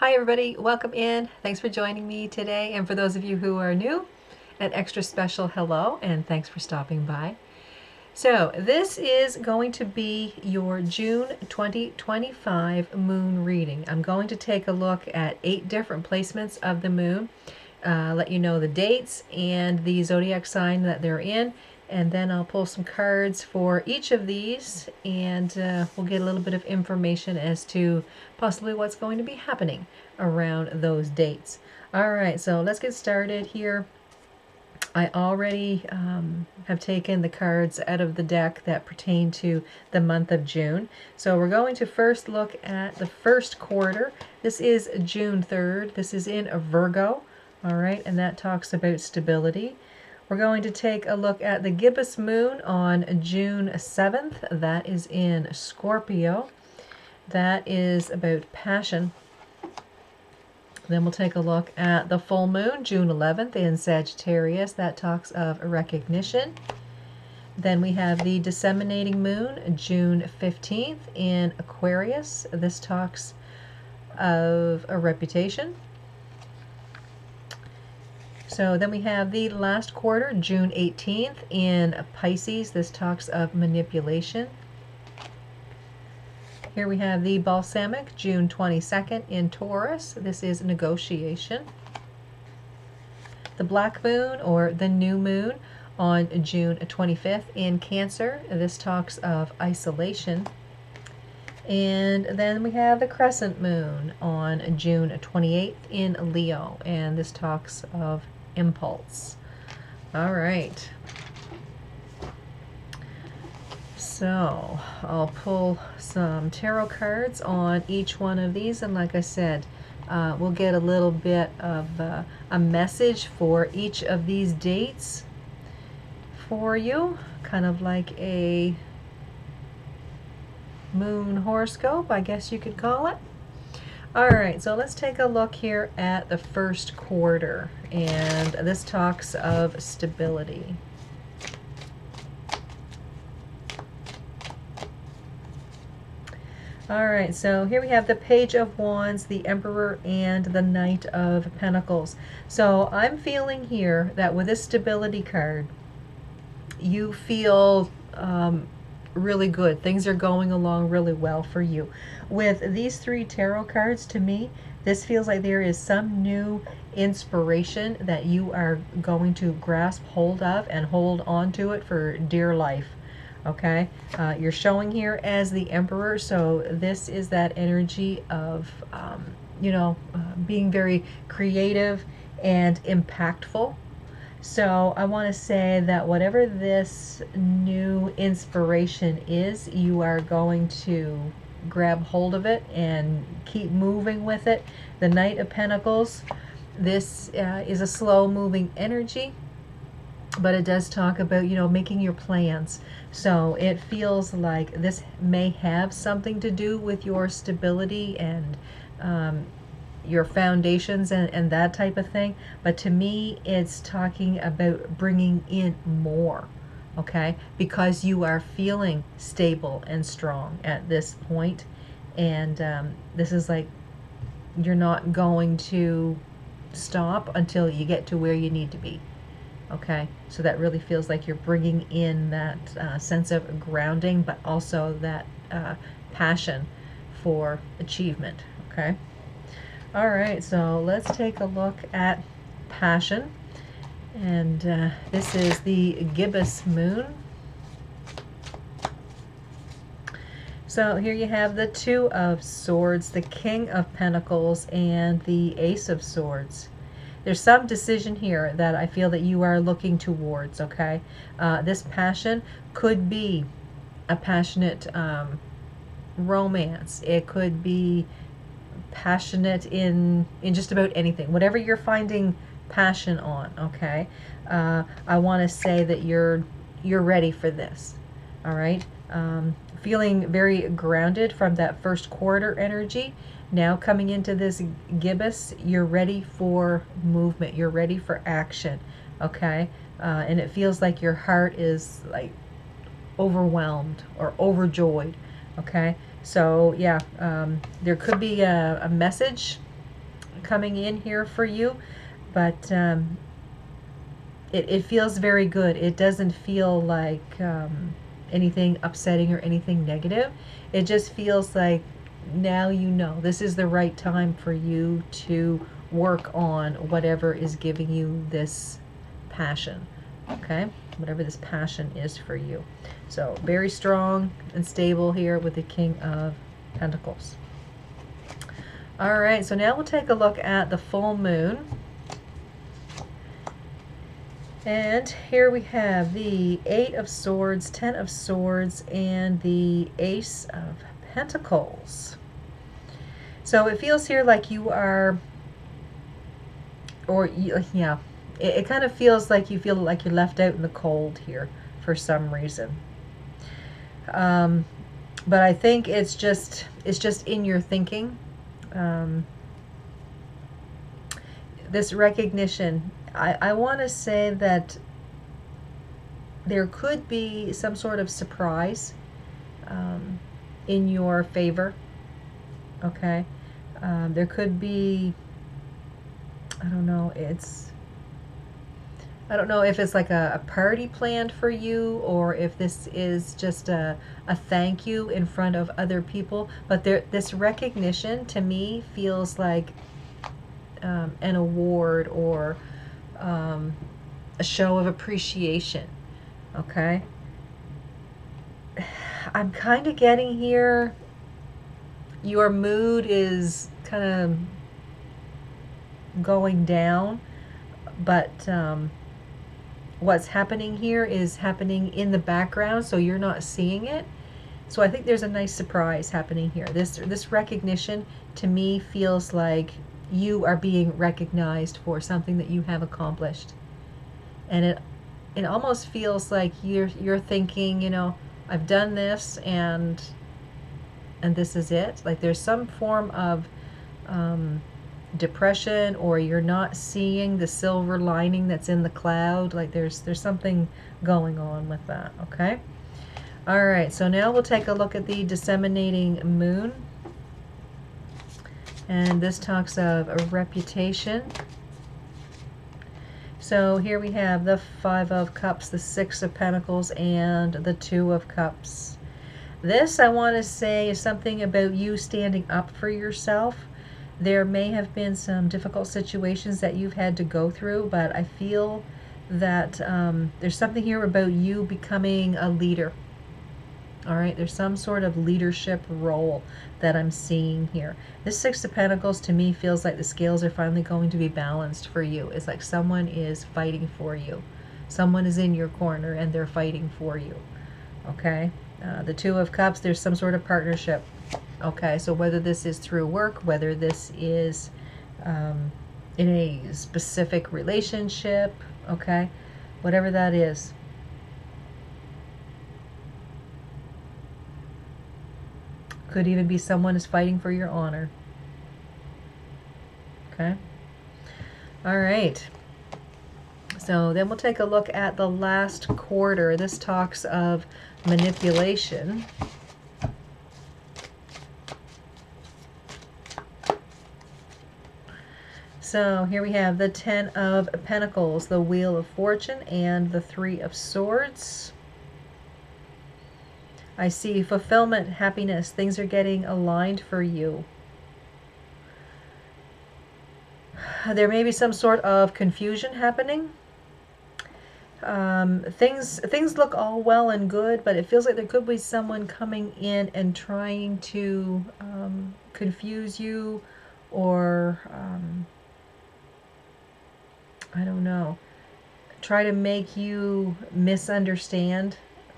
Hi everybody, welcome in. Thanks for joining me today. And for those of you who are new, an extra special hello and thanks for stopping by. So this is going to be your June 2025 moon reading. I'm going to take a look at 8 different placements of the moon, let you know the dates and the zodiac sign that they're in, and then I'll pull some cards for each of these, and we'll get a little bit of information as to possibly what's going to be happening around those dates. All right, so let's get started here. I already have taken the cards out of the deck that pertain to the month of June. So we're going to first look at the first quarter. This is June 3rd. This is in a Virgo. All right, and that talks about stability. We're going to take a look at the gibbous moon on June 7th. That is in Scorpio. That is about passion. Then we'll take a look at the full moon, June 11th in Sagittarius. That talks of recognition. Then we have the disseminating moon, June 15th in Aquarius. This talks of a reputation. So then we have the last quarter, June 18th in Pisces. This talks of manipulation. Here we have the balsamic, June 22nd in Taurus. This is negotiation. The black moon or the new moon on June 25th in Cancer. This talks of isolation. And then we have the crescent moon on June 28th in Leo, and this talks of impulse. All right. So I'll pull some tarot cards on each one of these, and like I said, we'll get a little bit of a message for each of these dates for you, kind of like a moon horoscope, I guess you could call it. All right, so let's take a look here at the first quarter, and this talks of stability. All right, so here we have the Page of Wands, the Emperor, and the Knight of Pentacles. So I'm feeling here that with this stability card, you feel really good. Things are going along really well for you. With these 3 tarot cards, to me, this feels like there is some new inspiration that you are going to grasp hold of and hold on to it for dear life. Okay, you're showing here as the Emperor, so this is that energy of, being very creative and impactful. So I want to say that whatever this new inspiration is, you are going to grab hold of it and keep moving with it. The Knight of Pentacles, this is a slow moving energy, but it does talk about, making your plans. So it feels like this may have something to do with your stability and your foundations and that type of thing. But to me, it's talking about bringing in more, okay? Because you are feeling stable and strong at this point. And this is like, you're not going to stop until you get to where you need to be. Okay, so that really feels like you're bringing in that sense of grounding, but also that passion for achievement. Okay. All right, so let's take a look at passion. And this is the gibbous moon. So here you have the 2 of Swords, the King of Pentacles, and the Ace of Swords. There's some decision here that I feel that you are looking towards, okay? This passion could be a passionate romance. It could be passionate in just about anything. Whatever you're finding passion on, okay? I want to say that you're ready for this, all right? Feeling very grounded from that first quarter energy. Now coming into this gibbous, you're ready for movement. You're ready for action, okay? And it feels like your heart is like overwhelmed or overjoyed, okay? So yeah, there could be a message coming in here for you, but it feels very good. It doesn't feel like anything upsetting or anything negative. It just feels like now you know this is the right time for you to work on whatever is giving you this passion. Okay, whatever this passion is for you. So very strong and stable here with the King of Pentacles. All right, so now we'll take a look at the full moon. And here we have the Eight of Swords, Ten of Swords, and the Ace of Pentacles. So it feels here like you are, yeah, it kind of feels like you feel like you're left out in the cold here for some reason. But I think it's just in your thinking. This recognition, I want to say that there could be some sort of surprise in your favor. Okay, there could be, I don't know, I don't know if it's like a party planned for you, or if this is just a thank you in front of other people. But this recognition to me feels like an award or a show of appreciation. Okay, I'm kind of getting here, your mood is kind of going down, but what's happening here is happening in the background, so you're not seeing it. So I think there's a nice surprise happening here. This recognition to me feels like you are being recognized for something that you have accomplished, and it almost feels like you're thinking, you know, I've done this, and this is it. Like there's some form of depression, or you're not seeing the silver lining that's in the cloud. Like there's something going on with that. Okay. All right, so now we'll take a look at the disseminating moon. And this talks of a reputation. So here we have the Five of Cups, the Six of Pentacles, and the Two of Cups. This, I want to say, is something about you standing up for yourself. There may have been some difficult situations that you've had to go through, but I feel that there's something here about you becoming a leader. All right, there's some sort of leadership role that I'm seeing here. This Six of Pentacles to me feels like the scales are finally going to be balanced for you. It's like someone is fighting for you. Someone is in your corner and they're fighting for you. Okay, the Two of Cups, there's some sort of partnership. Okay, so whether this is through work, whether this is in a specific relationship, okay, whatever that is. Could even be someone is fighting for your honor. Okay. All right. So then we'll take a look at the last quarter. This talks of manipulation. So here we have the Ten of Pentacles, the Wheel of Fortune, and the Three of Swords. I see fulfillment, happiness. Things are getting aligned for you. There may be some sort of confusion happening. Things look all well and good, but it feels like there could be someone coming in and trying to confuse you, or I don't know, try to make you misunderstand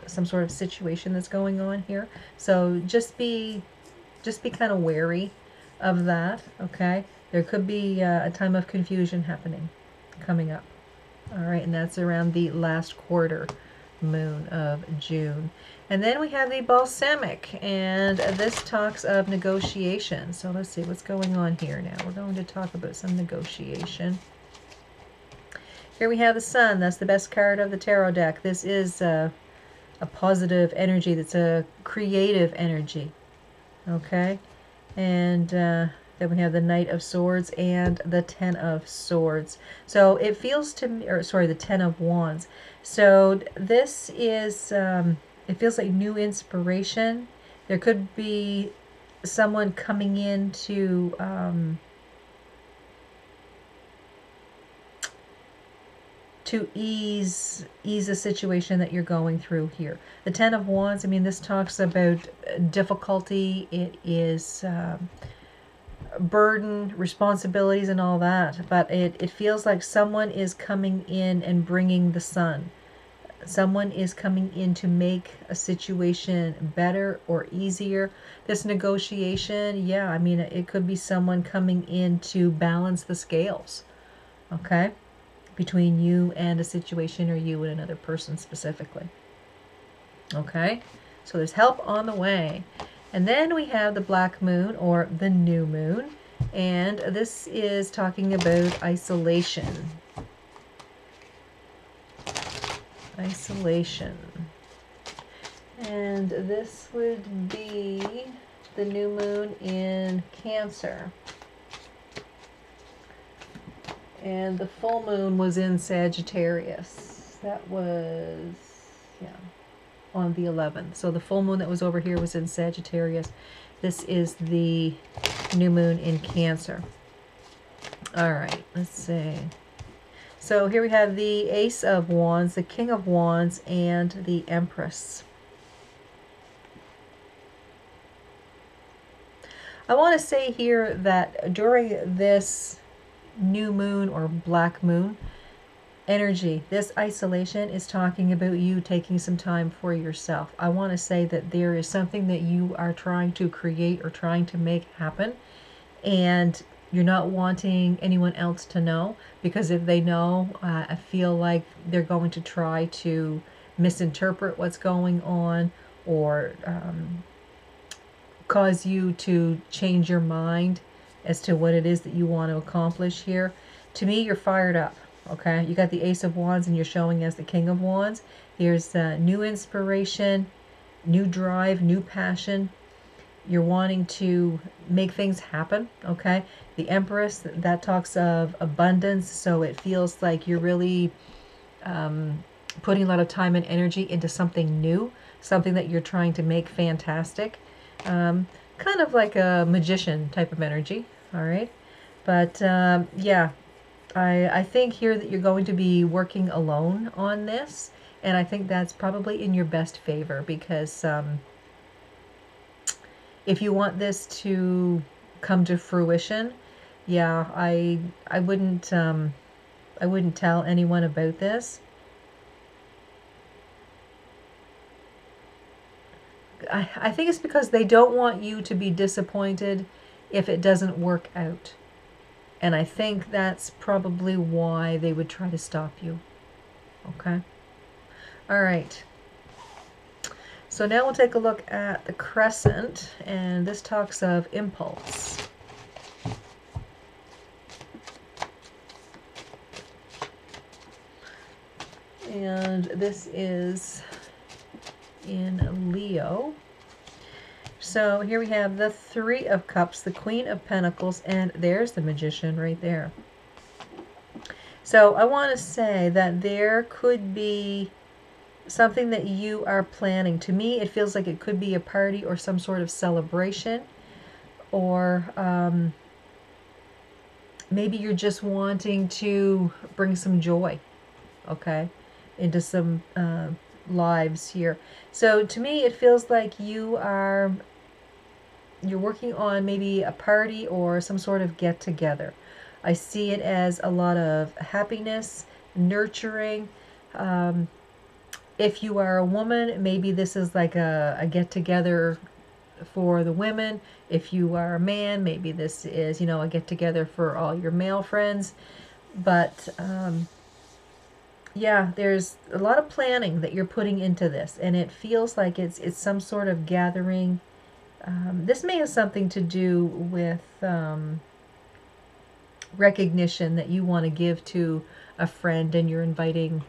some sort of situation that's going on here. So just be kind of wary of that. Okay, there could be a time of confusion happening coming up. All right, and that's around the last quarter moon of June. And then we have the Balsamic, and this talks of negotiation. So let's see what's going on here now. We're going to talk about some negotiation. Here we have the Sun. That's the best card of the tarot deck. This is a positive energy. That's a creative energy. Okay, and Then we have the Knight of Swords and the Ten of Swords. So it feels to me, or sorry, the Ten of Wands. So this is, it feels like new inspiration. There could be someone coming in to ease a situation that you're going through here. The Ten of Wands, I mean, this talks about difficulty. It is burden, responsibilities, and all that. But it feels like someone is coming in and bringing the sun. Someone is coming in to make a situation better or easier. This negotiation, yeah, I mean, it could be someone coming in to balance the scales, okay, between you and a situation, or you and another person specifically. Okay, so there's help on the way. And then we have the black moon, or the new moon, and this is talking about isolation. Isolation. And this would be the new moon in Cancer. And the full moon was in Sagittarius. That was, yeah, on the 11th. So the full moon that was over here was in Sagittarius. This is the new moon in Cancer. All right, let's see. So here we have the Ace of Wands, the King of Wands, and the Empress. I want to say here that during this new moon or black moon energy, this isolation is talking about you taking some time for yourself. I want to say that there is something that you are trying to create or trying to make happen, and you're not wanting anyone else to know, because if they know, I feel like they're going to try to misinterpret what's going on, or cause you to change your mind as to what it is that you want to accomplish here. To me, you're fired up, okay? You got the Ace of Wands and you're showing as the King of Wands. There's new inspiration, new drive, new passion. You're wanting to make things happen, okay? The Empress, that talks of abundance, so it feels like you're really putting a lot of time and energy into something new, something that you're trying to make fantastic. Kind of like a magician type of energy, all right? But yeah, I think here that you're going to be working alone on this, and I think that's probably in your best favor, because if you want this to come to fruition, yeah, I wouldn't tell anyone about this. I think it's because they don't want you to be disappointed if it doesn't work out. And I think that's probably why they would try to stop you. Okay? All right. So now we'll take a look at the crescent, and this talks of impulse. And this is in Leo. So here we have the Three of Cups, the Queen of Pentacles, and there's the Magician right there. So I want to say that there could be something that you are planning. To me, it feels like it could be a party or some sort of celebration, or maybe you're just wanting to bring some joy, okay, into some lives here. So to me, it feels like you're working on maybe a party or some sort of get together. I see it as a lot of happiness, nurturing. If you are a woman, maybe this is like a get together for the women. If you are a man, maybe this is, a get together for all your male friends. But yeah, there's a lot of planning that you're putting into this, and it feels like it's some sort of gathering. This may have something to do with recognition that you want to give to a friend, and you're inviting,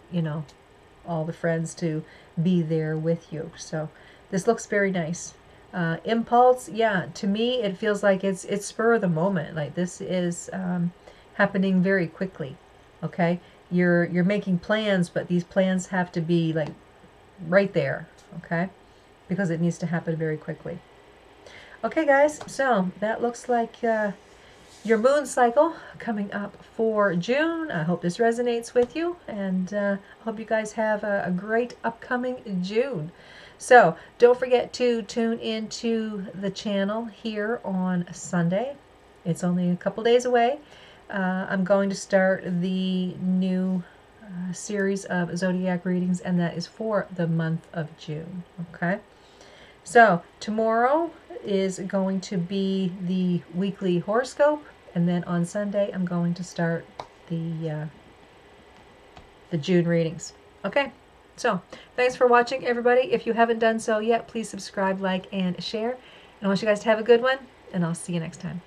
all the friends to be there with you. So this looks very nice. Impulse, yeah, to me it feels like it's spur of the moment. Like this is happening very quickly. Okay, you're making plans, but these plans have to be like right there. Okay, because it needs to happen very quickly. Okay, guys, so that looks like your moon cycle coming up for June. I hope this resonates with you, and I hope you guys have a great upcoming June. So don't forget to tune into the channel here on Sunday. It's only a couple days away. I'm going to start the new series of zodiac readings, and that is for the month of June. Okay. So tomorrow is going to be the weekly horoscope, and then on Sunday I'm going to start the June readings. Okay, so thanks for watching, everybody. If you haven't done so yet, please subscribe, like, and share. And I want you guys to have a good one, and I'll see you next time.